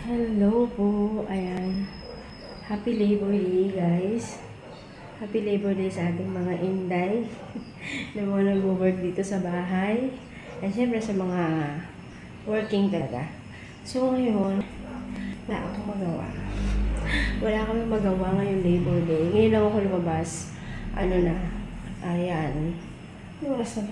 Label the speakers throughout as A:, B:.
A: Hello po, ayan. Happy Labor Day, guys. Happy Labor Day sa ating mga inday na mga nag-work dito sa bahay. At syempre sa mga working talaga. So ngayon, wala akong magawa. Wala kami magawa ngayong Labor Day. Ngayon lang ako lumabas. Ano na, ayan. Ano oras na?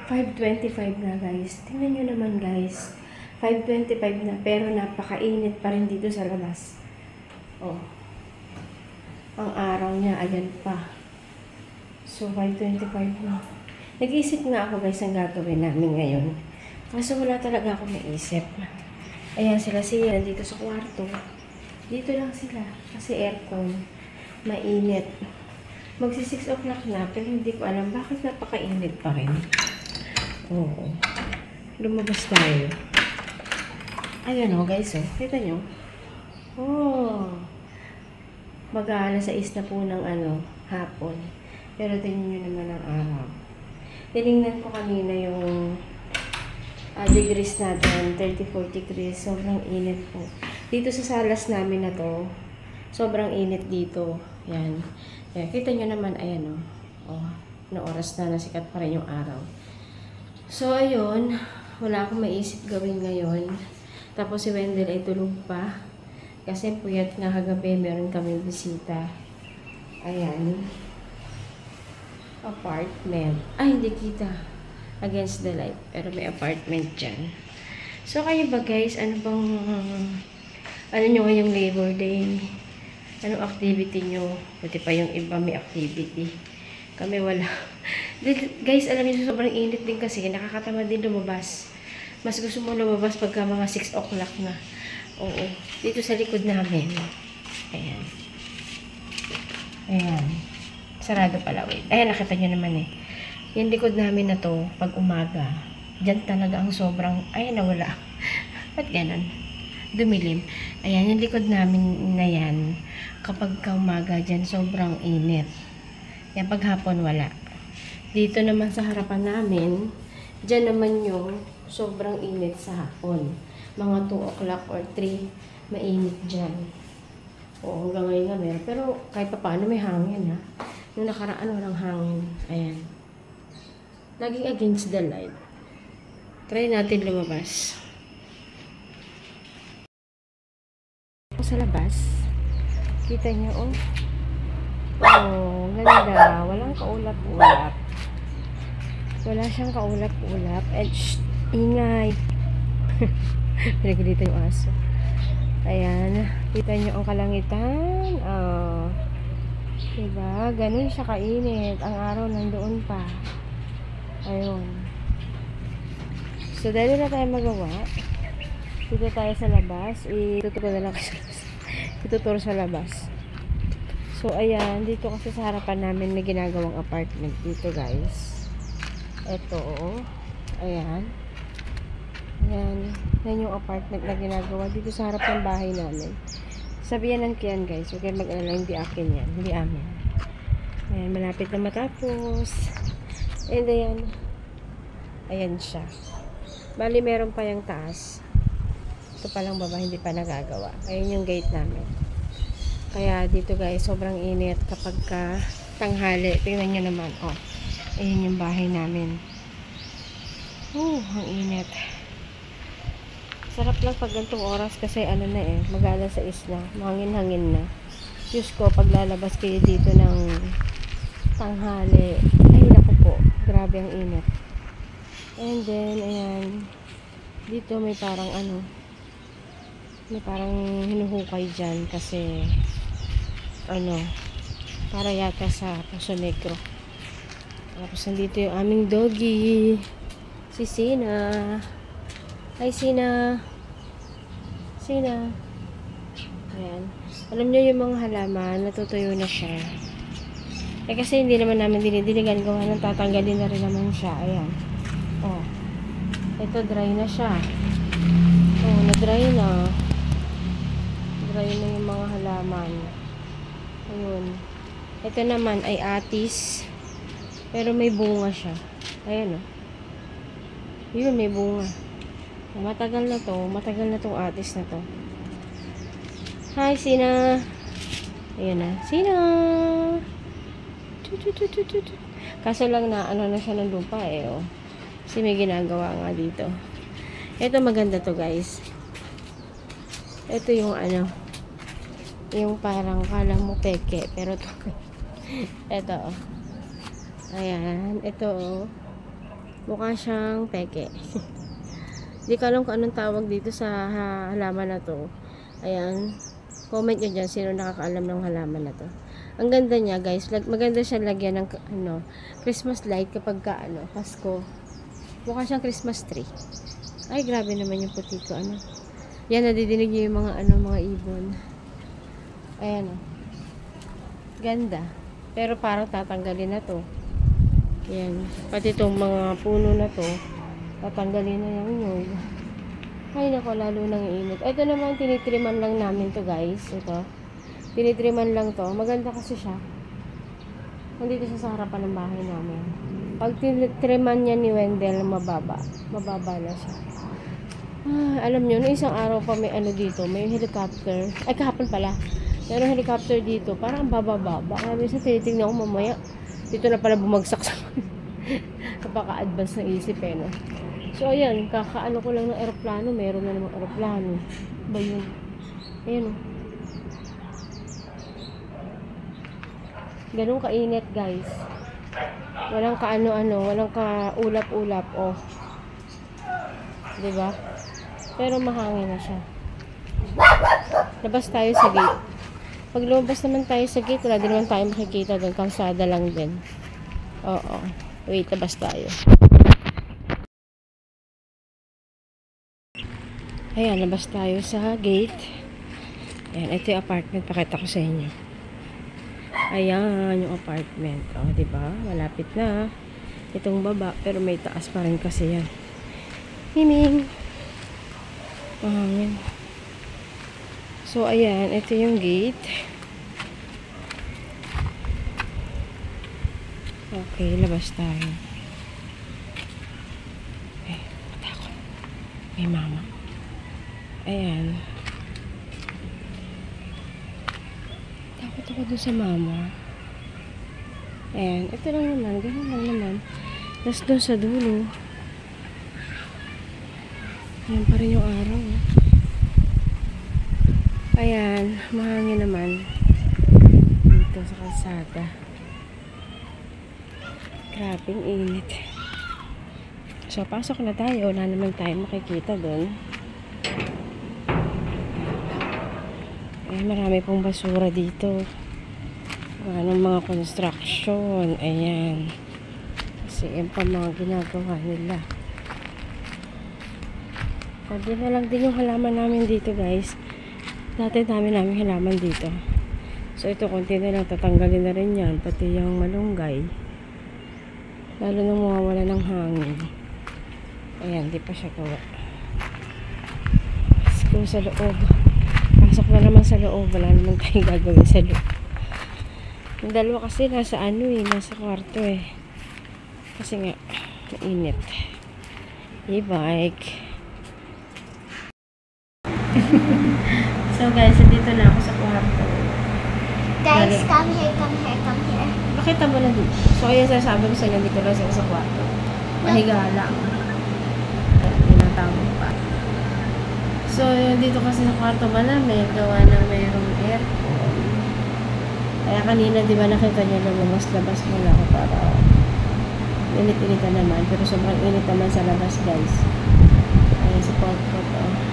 A: 5:25 na, guys. Tingnan nyo naman, guys. 5:25 na, pero napakainit pa rin dito sa labas. Oh. Ang araw niya, ayan pa. So, 5:25 na. Nag-iisip nga ako, guys, ang gagawin namin ngayon. Kaso wala talaga ako naisip. Ayan sila siya, dito sa kwarto. Dito lang sila, kasi aircon. Mainit. Magsi 6 o'clock na, pero hindi ko alam bakit napakainit pa rin. Oo. Lumabas tayo. Ayan o, guys, oh. Kita nyo? Oh. Mag-aalas 6 na po ng hapon. Pero tingnan nyo naman ang araw. Tinignan ko kanina yung degrees natin. 34 degrees. Sobrang init po. Dito sa salas namin na to, sobrang init dito. Yan. Ayan. Kita nyo naman, ayan o. Oh. Na oras na, nasikat pa rin yung araw. So, ayun. Wala akong maisip gawin ngayon. Tapos si Wendell ay tulog pa. Kasi puyat nga kagabi, meron kami bisita. Ayan. Apartment. Ay, hindi kita. Against the light. Pero may apartment dyan. So, kayo ba guys? Ano bang ano nyo ngayong Labor Day? Anong activity nyo? Pati pa yung iba may activity. Kami wala. Guys, alam niyo sobrang init din kasi. Nakakatamad din lumabas. Mas gusto mo lumabas pagka mga 6 o'clock na. Oo. Dito sa likod namin. Ayan. Ayan. Sarado pala. Wait. Ayan, nakita nyo naman eh. Yung likod namin na to, pag umaga, dyan talaga ang sobrang, ayan, nawala. Ba't ganun? Dumilim. Ayan, yung likod namin na yan, kapag umaga dyan, sobrang init. Yan, pag hapon, wala. Dito naman sa harapan namin, dyan naman yung sobrang init sa hapon. Mga 2 o'clock or 3, mainit dyan. Oo, hanggang ngayon nga meron. Pero kahit pa paano may hangin ha. Nung nakaraan walang hangin. Ayan. Laging against the light. Try natin lumabas. Sa labas, kita niyo oh. Oh, ganda. Walang kaulap-ulap. Wala siyang kaulap-ulap. And ingay. Pinagalitan yung aso. Ayan. Kita nyo ang kalangitan. Oh. Diba? Ganun siya kainit. Ang araw nandoon pa. Ayun. So, dahil na tayo magawa. Dito tayo sa labas. Ituturo na lang ituturo sa labas. So, ayan. Dito kasi sa harapan namin may ginagawang apartment dito, guys. Ito, oh. Ayan. Yan. Yan yung apartment na ginagawa dito sa harap ng bahay namin. Sabihan ko yan, guys. Huwag kayo mag-alala. Hindi akin yan. Hindi amin. Ayan. Malapit na matapos. And ayan. Ayan siya. Bali, meron pa yung taas. Ito palang baba. Hindi pa nagagawa. Ayan yung gate namin. Kaya dito, guys, sobrang init kapag tanghali. Tingnan nyo naman. Oh. Ayan yung bahay namin. Ang init. Sarap lang pag gantong oras kasi ano na eh, mag-alas 6 na, mahangin-hangin na. Diyos ko, pag lalabas kayo dito ng tanghali, ay naku po, grabe ang init. And then, ayan, dito may parang may parang hinuhukay dyan kasi, para yata sa Puso Negro. Tapos nandito yung aming doggy, si Sina. Hi, Sina. Sina. Ayan. Alam nyo yung mga halaman, natutuyo na siya. Eh kasi hindi naman namin dinidiligan, gawa ng tatanggalin na rin naman siya. Ayan. Oh. Ito, dry na siya. Oh, na-dry na. Dry na yung mga halaman. Ayun. Ito naman ay atis. Pero may bunga siya. Ayan, oh. Yun, may bunga. Matagal na to. Matagal na tong artist na to. Hi, Sina! Ayan na. Sina! Kaso lang na, ano na siya ng lupa eh, oh. Kasi may ginagawa nga dito. Ito maganda to, guys. Ito yung ano, yung parang kala mo peke, pero to, ito, oh. Ayan, ito, oh. Mukha siyang peke. Hindi ko alam kung anong tawag dito sa halaman na to. Ayan. Comment nyo dyan sino nakakaalam ng halaman na to. Ang ganda niya, guys. Maganda siya lagyan ng ano, Christmas light kapag ka, ano, Pasko. Mukha siyang Christmas tree. Ay, grabe naman yung puti ko. Ano. Yan, nadidinig nyo yung mga, ano, mga ibon. Ayan, oh. Ganda. Pero parang tatanggalin na to. Yan. Pati itong mga puno na to. Tatanggalin na yung nyug. Ay nako, lalo nang init. Ito naman, tinitriman lang namin to, guys. Ito. Tinitriman lang to. Maganda kasi siya. Nandito siya sa harapan ng bahay namin. Pag tinitriman niya ni Wendell, mababa. Mababa na siya. Alam nyo, no, isang araw pa may ano dito. May helicopter. Ay, kahapon pala. Meron helicopter dito. Parang bababa. Kaya minsan tinitignan ko mamaya. Dito na pala bumagsak sa kapaka-advance ng isip eh, no? So, ayan, kakaano ko lang ng aeroplano. Meron na namang aeroplano. Ba yun? Ayan, oh. Ganun kainit, guys. Walang kaano-ano. Walang kaulap-ulap, oh. Diba? Pero mahangin na siya. Labas tayo sa gate. Pag lumabas naman tayo sa gate, wala din naman tayo makikita doon. Kalsada lang din. Oo. Wait, labas tayo. Ayan, labas tayo sa gate. Ayan, ito yung apartment. Pakita ko sa inyo. Ayan, yung apartment. O, diba? Malapit na. Itong baba, pero may taas pa rin kasi yan. Himing! Mahangin. So, ayan, ito yung gate. Okay, labas tayo. Okay, matakot. May mama. Ayan. Takot ako dun sa mama. Ayan, ito lang naman. Ganun lang naman. Tapos dun sa dulo. Ayan pa rin yung araw. Ayan, mahangin naman. Dito sa kalsada. Grabing init. So, pasok na tayo. Wala naman tayo makikita dun. Ayan, marami pong basura dito. Anong mga construction. Ayan. Kasi yan pa mga ginagawa nila. Pwede na lang din yung halaman namin dito, guys. Dati namin halaman dito. So, ito, konti na lang. Tatanggalin na rin yan. Pati yung malunggay. Lalo nang mawawala ng hangin. Ayan, di pa siya gawa. Let's go sa loob. Pasok na naman sa loob. Wala naman tayong gagawin sa loob. Yung dalawa kasi nasa ano eh. Nasa kwarto eh. Kasi nga, mainit. E-bike. So guys, dito na ako sa kwarto.
B: Guys, come here, come here, come here.
A: Pakita mo na dito. So, ayan sasabi ko sa inyo, dito lang sa kwarto. Mahiga lang. Tinatawag pa. So, dito kasi sa kwarto malamig, gawa ng mayroong aircon. Kaya kanina, di ba nakita nyo lumabas-labas muna ako para init-initan naman. Pero sobrang init naman sa labas, guys. Ayan, si Potpot.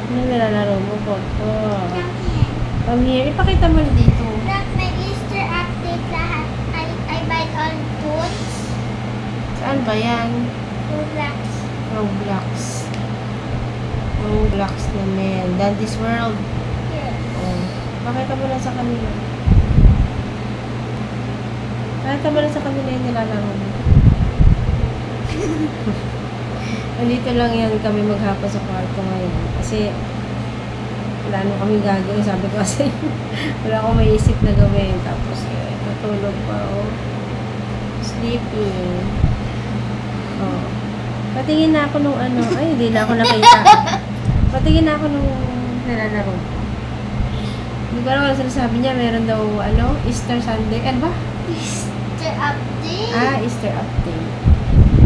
A: Ano nilalaro mo, Potpot?
B: Come here.
A: Come here. Ipakita mo na dito.
B: Look, my Easter update lahat. I buy all foods.
A: Saan ba yan?
B: Roblox.
A: Roblox. Roblox naman. Dandy's World.
B: Yes.
A: Oh. Pakita mo lang sa kanila. Pakita mo lang sa kanila yung nilalaro mo. Nandito lang yan kami maghapon sa kwarto ngayon. Kasi wala nung kami gagawin. Sabi ko kasi wala akong maisip na gawin. Tapos natulog pa ako. Sleeping. Oh. Patingin na ako nung ano. Ay, hindi na ako nakita. Patingin na ako nung nilalaro ko. Hindi ko alam ano sinasabi niya. Meron daw, Easter Sunday. Ano ba?
B: Easter update.
A: Easter update.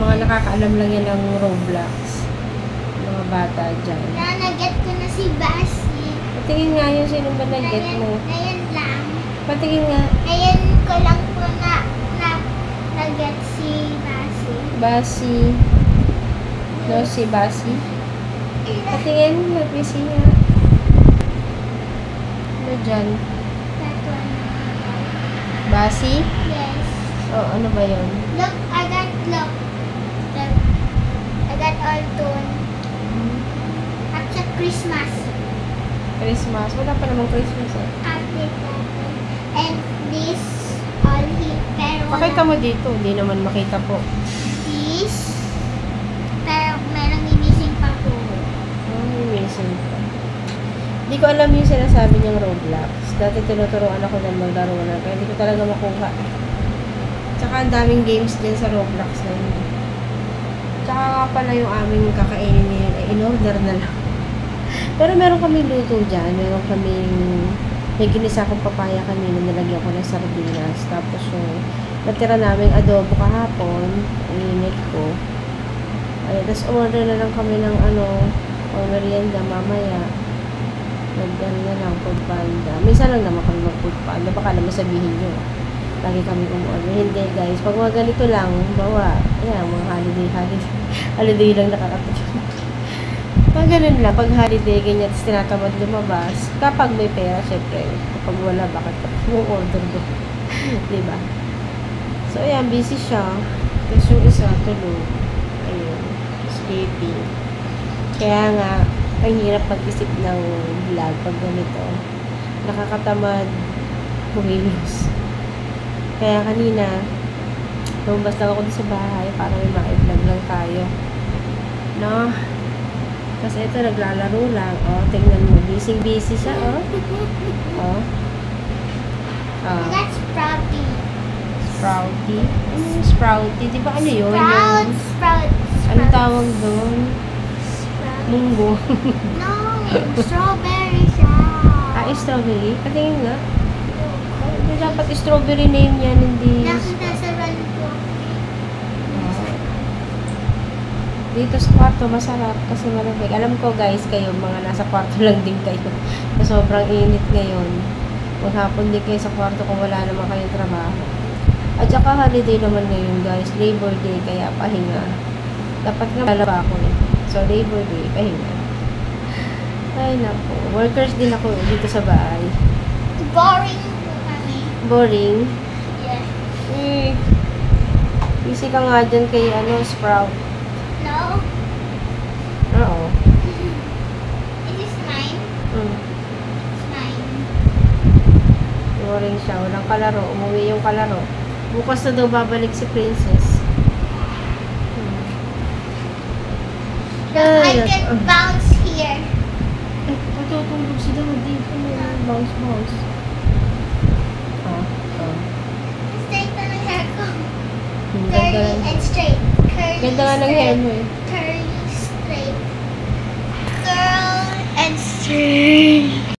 A: Mga nakakaalam lang yan ng Roblox. Mga bata dyan.
B: Nanaget ko na si Basi.
A: Patingin nga yun. Sino ba nag-get mo?
B: Ngayon lang.
A: Patingin nga.
B: Ngayon ko lang po na-get si Basi.
A: Basi. No, si Basi. Patingin. Let me see nga. Ano dyan?
B: That one.
A: Basi?
B: Yes.
A: Oh, ano ba yun?
B: Look. I got all tone. At sa Christmas.
A: Christmas. Wala pa namang Christmas eh.
B: Update natin. And this all hit. Pero
A: Pakita mo dito. Hindi naman makita po.
B: this. Pero merong missing pa po.
A: Amazing pa. Hindi ko alam yung sinasabi niyang Roblox. Dati tinuturuan ako ng maglaro na. Kaya hindi ko talaga makuha. Tsaka ang daming games din sa Roblox na yun. Tsaka nga pala yung aming kakainin niya. In-order na lang. Pero meron kaming luto dyan. Meron kaming may ginisa akong papaya kanina. Nilagyan ko ng sardinas. Tapos yung natira naming adobo kahapon. Ininit ko. Ay, tapos order na lang kami ng merienda mamaya. Nagdaan na lang, food panda. Minsan lang naman kami mag-food panda. Baka naman sabihin nyo. Lagi kami umorder. Hindi guys, pag mga ganito lang, bawa, yan, mga holiday lang nakakatulong. Pag ganun lang, pag holiday, ganyan, tapos tinatamad lumabas, kapag may pera, syempre, kapag wala, bakit mo order do? Diba? So, ayan, busy siya. Tapos yung isa, tulog. Ayun, sleeping. Kaya nga, ang hirap mag-isip ng vlog pag ganito. Nakakatamad kumilos. Kaya kanina, lumabas lang ako sa bahay para may ma-vlog lang tayo. No? Kasi ito, naglalaro lang. Oh, tingnan mo. Busy siya, oh. Oh. Oh.
B: That's Sprouty.
A: Sprouty? Ano yung Sprouty? Di ba ano yun?
B: Sprout.
A: Ano tawag doon? Munggo.
B: No, strawberry siya.
A: Strawberry? Patingin nga. Hindi dapat strawberry name yan, hindi.
B: Nakita sa run ko.
A: Dito sa kwarto, masarap kasi malamig. Alam ko guys, kayo, mga nasa kwarto lang din kayo. Sobrang init ngayon. Maghapon din kayo sa kwarto kung wala naman kayong trabaho. At saka holiday naman ngayon guys, Labor Day, kaya pahinga. Dapat nga lalaba ako eh. So, Labor Day, pahinga. Ay, naku. Workers din ako dito sa bahay.
B: Boring po kami.
A: Boring.
B: Yes.
A: Busy ka nga dyan kay, Sprout.
B: No.
A: Oo.
B: Is this mine? It's mine.
A: Boring siya. Walang kalaro. Umuwi yung kalaro. Bukas na daw babalik si Princess.
B: I can bounce here.
A: Ay, matutulog si Daddy. Bounce.
B: Straight na ng hair ko.
A: Ganda
B: Curly and straight.
A: Ganda nga ng hair mo eh.
B: Curly, straight. Curl and straight.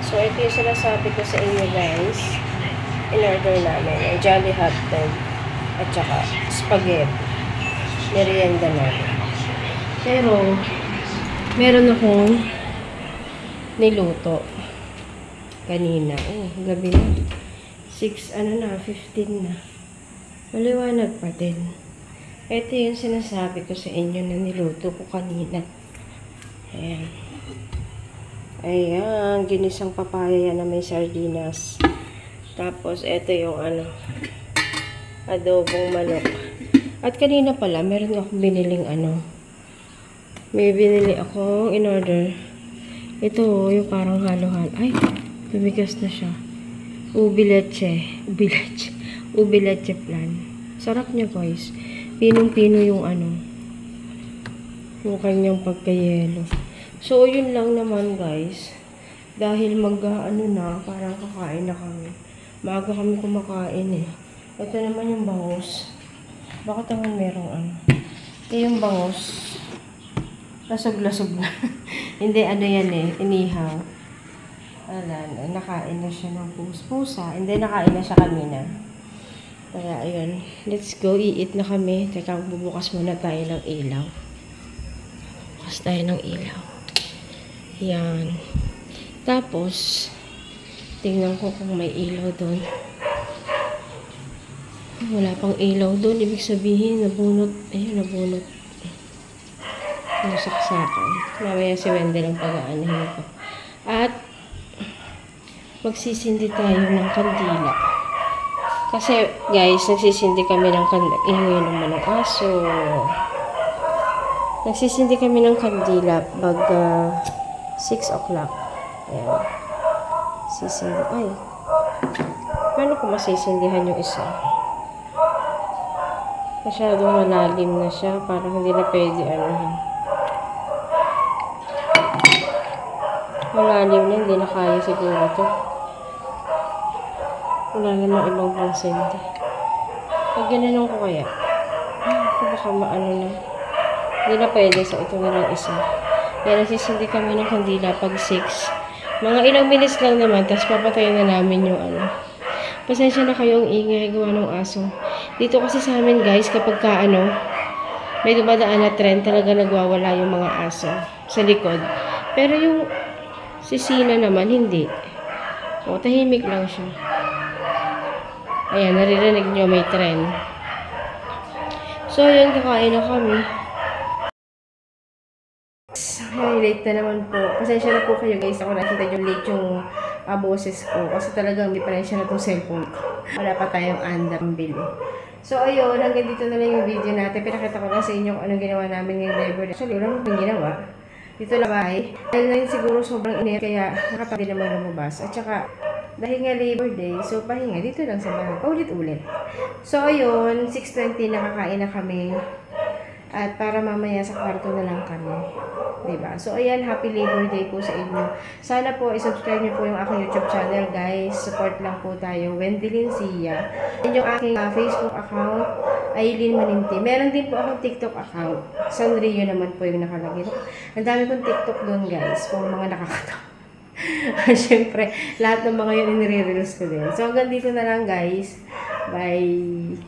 A: So, ito yung sinasabi ko sa inyo guys. In-order namin. Ay Jolly Hotdog. At saka spaghetti. Merienda namin. Pero, meron akong niluto. Kanina. Oh, gabi na. 15 na. Maliwanag pa din. Ito yung sinasabi ko sa inyo na niluto ko kanina. Ayan. Ayan, ginisang papaya na may sardinas. Tapos, ito yung adobong manok. At kanina pala, meron akong biniling may binili akong in-order. Ito, yung parang halo-halo. Ay, lumigas na siya. Ubi leche flan. Sarap niya, guys. Pinong-pino yung yung kanyang pagkayelo. So, yun lang naman, guys. Dahil parang kakain na kami. Maaga kami kumakain eh. Ito naman yung bangus. Bakit naman merong yung bangus. Lasog-lasog na. Hindi, ano yan eh, inihaw. Alan, nakain na siya ng pusa. Hindi, nakain na siya kanina. Kaya, ayun. Let's go, eat na kami. Teka, bubukas muna tayo ng ilaw. Bukas tayo ng ilaw. Yan. Tapos, tingnan ko kung may ilaw doon. Wala pang ilaw doon. Ibig sabihin, nabunot. Ayun, nabunot. Nasaksakan. Mamaya si Wendell ang pag-aanahin ko. At, magsisindi tayo ng kandila. Kasi, guys, nagsisindi kami ng kandila. Ingay naman ng aso. Nagsisindi kami ng kandila pag 6 o'clock. Ayan. Sisindi. Ay. Paano ko masisindihan yung isa? Masyadong malalim na siya. Parang hindi na pwede anuhin. Malalim na. Hindi na kaya siguro to. Wala namang ibang pansindi. Pag ginanon ko kaya. Baka maano na. Hindi na pwede. So, ito na lang isa. Kaya nagsisindi kami ng kandila pag 6. Mga ilang minutes lang naman. Tapos papatayin na namin yung ano. Pasensya na kayo ang ingay gawa ng aso. Dito kasi sa amin guys, kapag ka ano, may dumadaan na trend, talaga nagwawala yung mga aso sa likod. Pero yung si Sina naman, hindi. O, tahimik lang siya. Ayan, naririnig nyo may trend. So, yun, kakain na kami. Ay, late na naman po. Pasensya na po kayo guys. Ako nakita yung late yung boses ko. Kasi talagang hindi pa rin siya na itong cellphone ko. Wala pa tayong andang bili. So, ayun. Hanggang dito na lang yung video natin. Pinakita ko lang sa inyo kung anong ginawa namin ngayong Labor Day. Actually, wala naman ginawa. Dito lang bahay. Dahil na yun siguro sobrang init. Kaya nakapagdi naman lumabas. At saka, dahil nga Labor Day, so pahinga dito lang sa bahay. Paulit-ulit. So, ayun. 6:20 nakakain na kami. At para mamaya sa kwarto na lang kami. Diba? So, ayan, happy Labor Day po sa inyo. Sana po, isubscribe niyo po yung aking YouTube channel, guys. Support lang po tayo. Wendelin Sia. And yung aking Facebook account, Aileen Maninti. Meron din po akong TikTok account. Sanrio naman po yung nakalagay. Ang dami kong TikTok doon, guys. Kung mga nakakatawa. Siyempre, lahat ng mga yun inire-reels ko din. So, hanggang dito na lang, guys. Bye!